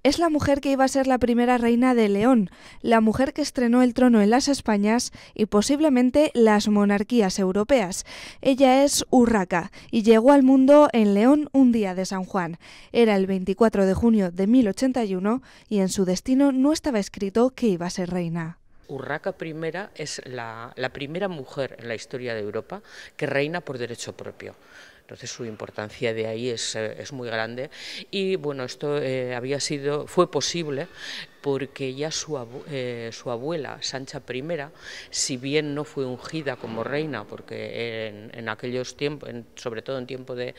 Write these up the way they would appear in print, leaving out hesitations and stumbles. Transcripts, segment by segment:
Es la mujer que iba a ser la primera reina de León, la mujer que estrenó el trono en las Españas y posiblemente las monarquías europeas. Ella es Urraca y llegó al mundo en León un día de San Juan. Era el 24 de junio de 1081 y en su destino no estaba escrito que iba a ser reina. Urraca I es la primera mujer en la historia de Europa que reina por derecho propio. Entonces su importancia de ahí es muy grande y bueno, esto fue posible porque ya su abuela, Sancha I, si bien no fue ungida como reina, porque en aquellos tiempos, sobre todo en tiempo de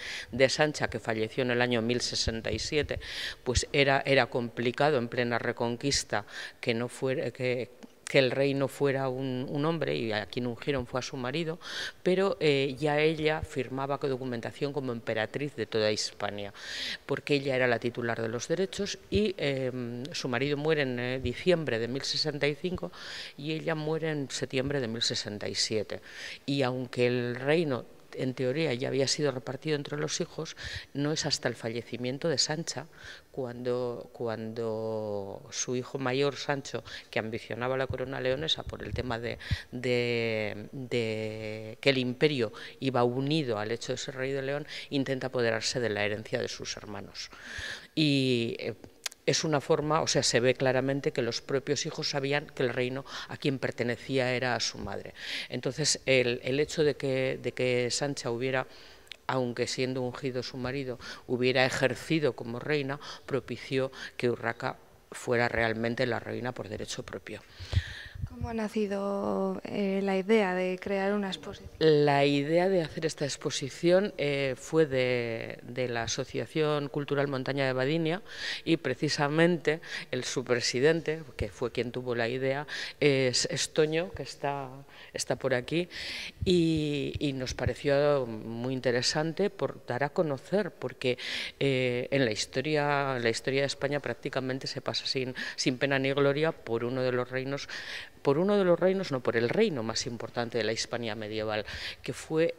Sancha, que falleció en el año 1067, pues era complicado en plena Reconquista que no fuera que el rey no fuera un hombre, y a quien ungieron fue a su marido, pero ya ella firmaba documentación como emperatriz de toda Hispania, porque ella era la titular de los derechos y su marido muere en diciembre de 1065 y ella muere en septiembre de 1067. Y aunque el reino en teoría ya había sido repartido entre los hijos, no es hasta el fallecimiento de Sancha cuando su hijo mayor, Sancho, que ambicionaba la corona leonesa por el tema de que el imperio iba unido al hecho de ser rey de León, intenta apoderarse de la herencia de sus hermanos. Y es una forma, o sea, se ve claramente que los propios hijos sabían que el reino a quien pertenecía era a su madre. Entonces, el hecho de que Sancha hubiera, aunque siendo ungido su marido, hubiera ejercido como reina, propició que Urraca fuera realmente la reina por derecho propio. ¿Cómo ha nacido la idea de crear una exposición? La idea de hacer esta exposición fue de la Asociación Cultural Montaña de Badinia y precisamente su presidente, que fue quien tuvo la idea, es Toño, que está por aquí, y nos pareció muy interesante por dar a conocer, porque en la historia de España prácticamente se pasa sin pena ni gloria por uno de los reinos, no, por el reino más importante de la Hispania medieval, que fue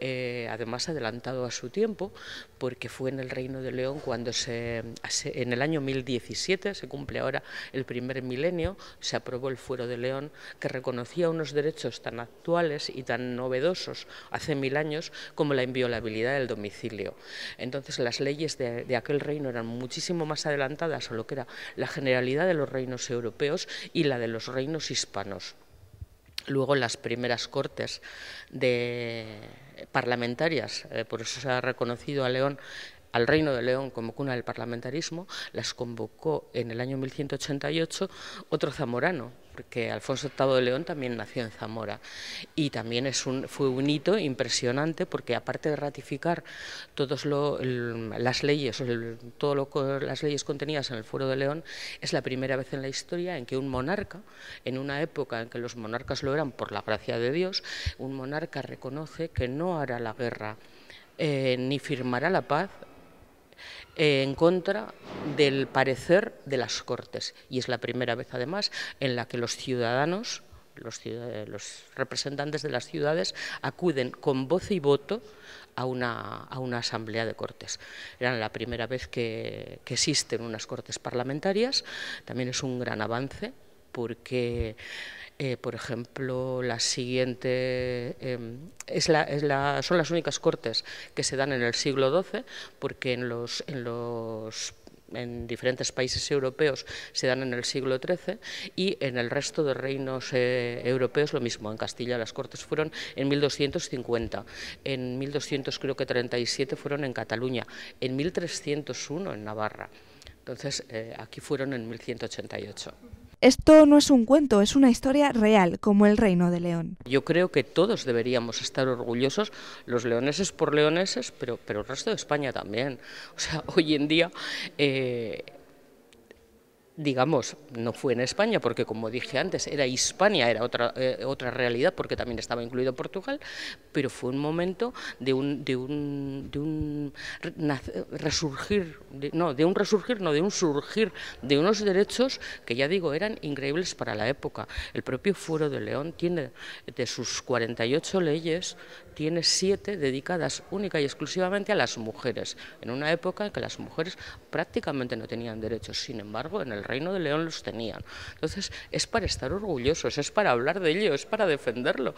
además adelantado a su tiempo, porque fue en el Reino de León cuando en el año 1017, se cumple ahora el primer milenio, se aprobó el Fuero de León, que reconocía unos derechos tan actuales y tan novedosos hace 1000 años como la inviolabilidad del domicilio. Entonces las leyes de aquel reino eran muchísimo más adelantadas a lo que era la generalidad de los reinos europeos y la de los reinos hispanos. Luego las primeras cortes parlamentarias, por eso se ha reconocido al Reino de León como cuna del parlamentarismo, las convocó en el año 1188 otro zamorano, porque Alfonso VIII de León también nació en Zamora, y también fue un hito impresionante, porque aparte de ratificar todas las leyes, las leyes contenidas en el Fuero de León, es la primera vez en la historia en que un monarca, en una época en que los monarcas lo eran por la gracia de Dios, un monarca reconoce que no hará la guerra ni firmará la paz en contra del parecer de las Cortes, y es la primera vez además en la que los ciudadanos, los representantes de las ciudades, acuden con voz y voto a una asamblea de Cortes. Era la primera vez que existen unas Cortes parlamentarias. También es un gran avance, porque por ejemplo, la siguiente son las únicas cortes que se dan en el siglo XII, porque en diferentes países europeos se dan en el siglo XIII, y en el resto de reinos europeos lo mismo. En Castilla las cortes fueron en 1250, en 1237 fueron en Cataluña, en 1301 en Navarra. Entonces aquí fueron en 1188. Esto no es un cuento, es una historia real, como el Reino de León. Yo creo que todos deberíamos estar orgullosos, los leoneses por leoneses, pero el resto de España también. O sea, hoy en día digamos, no fue en España, porque como dije antes, era Hispania, era otra realidad, porque también estaba incluido Portugal, pero fue un momento de un surgir de unos derechos que, ya digo, eran increíbles para la época. El propio Fuero de León tiene, de sus 48 leyes, tiene 7 dedicadas única y exclusivamente a las mujeres, en una época en que las mujeres prácticamente no tenían derechos. Sin embargo, en el Reino de León los tenían. Entonces, es para estar orgullosos, es para hablar de ello, es para defenderlo.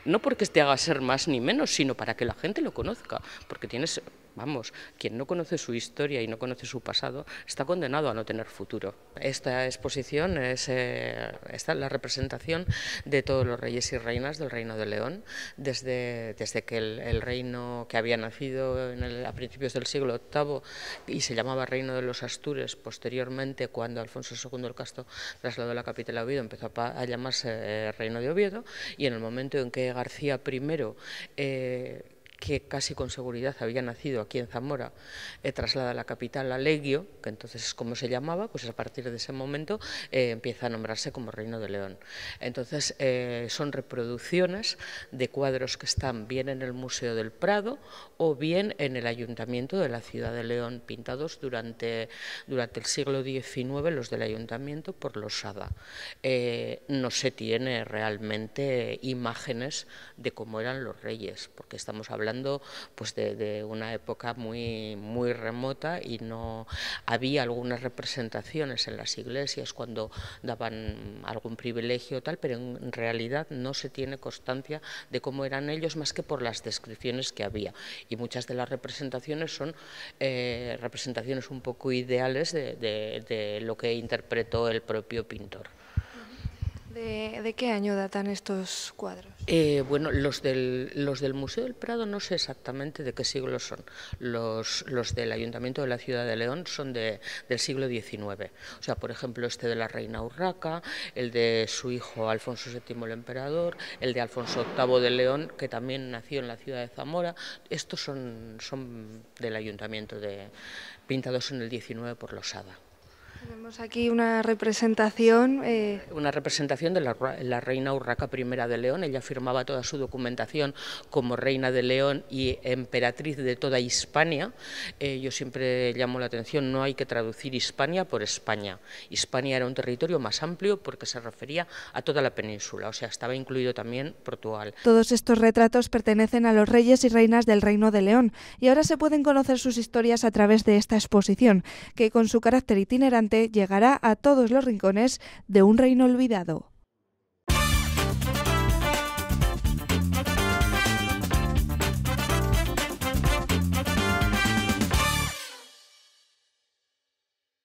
No porque te haga ser más ni menos, sino para que la gente lo conozca, porque tienes, vamos, quien no conoce su historia y no conoce su pasado está condenado a no tener futuro. Esta exposición es la representación de todos los reyes y reinas del Reino de León, desde que el reino, que había nacido a principios del siglo VIII y se llamaba Reino de los Astures, posteriormente, cuando Alfonso II el Casto trasladó la capital a Oviedo, empezó a llamarse Reino de Oviedo, y en el momento en que García I, que casi con seguridad había nacido aquí en Zamora, traslada la capital a Leggio, que entonces es como se llamaba, pues a partir de ese momento empieza a nombrarse como Reino de León. Entonces son reproducciones de cuadros que están bien en el Museo del Prado o bien en el Ayuntamiento de la ciudad de León, pintados durante el siglo XIX, los del Ayuntamiento, por los Sada. No se tiene realmente imágenes de cómo eran los reyes, porque estamos hablando pues de una época muy remota, y no había algunas representaciones en las iglesias cuando daban algún privilegio o tal, pero en realidad no se tiene constancia de cómo eran ellos, más que por las descripciones que había, y muchas de las representaciones son representaciones un poco ideales de lo que interpretó el propio pintor. ¿De qué año datan estos cuadros? Bueno, los del Museo del Prado no sé exactamente de qué siglo son. Los del Ayuntamiento de la ciudad de León son del siglo XIX. O sea, por ejemplo, este de la reina Urraca, el de su hijo Alfonso VII el emperador, el de Alfonso VIII de León, que también nació en la ciudad de Zamora. Estos son del Ayuntamiento, pintados en el XIX por los Sada. Tenemos aquí una representación. Una representación de la reina Urraca I de León. Ella firmaba toda su documentación como reina de León y emperatriz de toda Hispania. Yo siempre llamo la atención, no hay que traducir Hispania por España. Hispania era un territorio más amplio porque se refería a toda la península, o sea, estaba incluido también Portugal. Todos estos retratos pertenecen a los reyes y reinas del Reino de León, y ahora se pueden conocer sus historias a través de esta exposición, que con su carácter itinerante llegará a todos los rincones de un reino olvidado.